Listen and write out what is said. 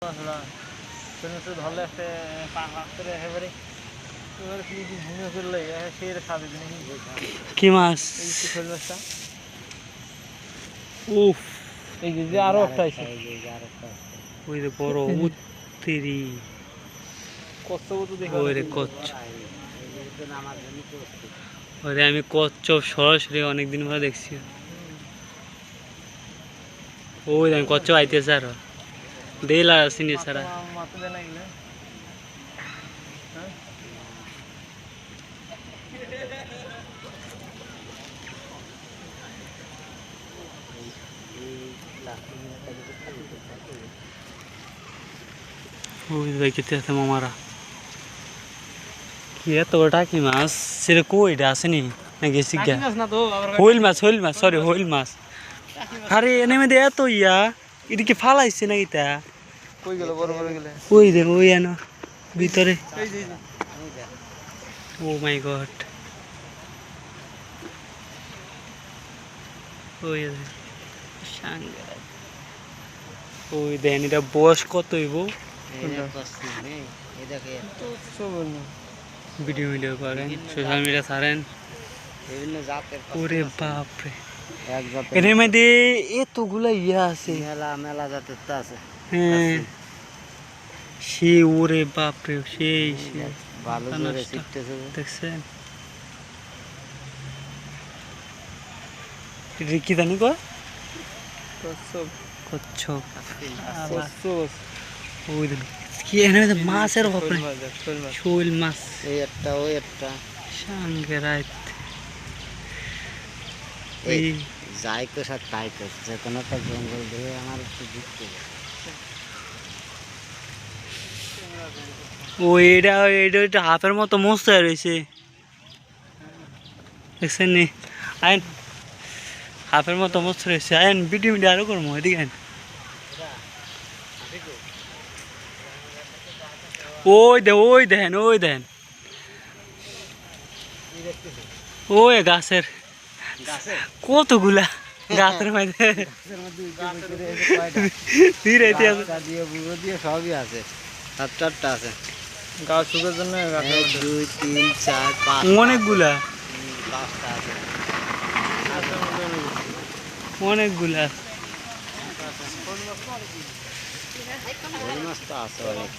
ধরলে একেবারে কি মাছ? শোল মাছটা উফ, এই যে আরো একটা আছে ওই যে বড় উত্তেরি, কচ্ছপ তো দেখো ওই রে কচ্ছ, ওই রে আমি কচ্ছপ সরাসরি অনেকদিন পরে দেখছি। ওই আমি কচ্ছপ আইতেছে আরো দেলা আসিনি সারা। মাথা দেয় না এগুলো ওই দেখতে আছে মামারা কি এত বড় কি মাছ সেটা কইটা আসেনি না গেছি গা হইল মাছ সরি হইল মাছ। আরে এনে মধ্যে এত ইয়া এটা কি ফালাইছে নাকি তা? কই গেল বড় বড় গেলে ওই দেখ ওই আনো ভিতরে। ও মাই গড, ওই ওই দেন এটা বয়স কত হইব? ভিডিও ভিডিও করেন, সোশ্যাল মিডিয়া ছাড়েন। ওরে বাপরে, এর মধ্যে এতগুলা ইয়া আছে, মেলা জাতের তো আছে। হ্যাঁ সে ওরে বাপরে সেই ভালো জোরে শিখতেছে দেখছেন? এটা কি জানি কয়? কচ্ছপ। ওই দেন কি এনে মাছের বাপরে, শোল মাছ। এই একটা ওই একটা সঙ্গে রাত এই যাই তো সাথে তাই তো যে কোনো একটা জঙ্গল ধরে আমার একটু ঘুরতে ও এটা এটা হাফের মতো মস্ত রয়েছে দেখছেন নি? আইন হাফের মতো মস্ত রয়েছে, আইন ভিডিও ভিডিও আরো করবো এদিকে আইন। ওই দেন ওই গাছের কতগুলা গাছের মধ্যে সবই আছে, 7-8টা আছে গাছ শুকার জন্য। 1 2 3 4 5 অনেকগুলা 5টা আছে, অনেকগুলা মাছ তো আছে অনেক।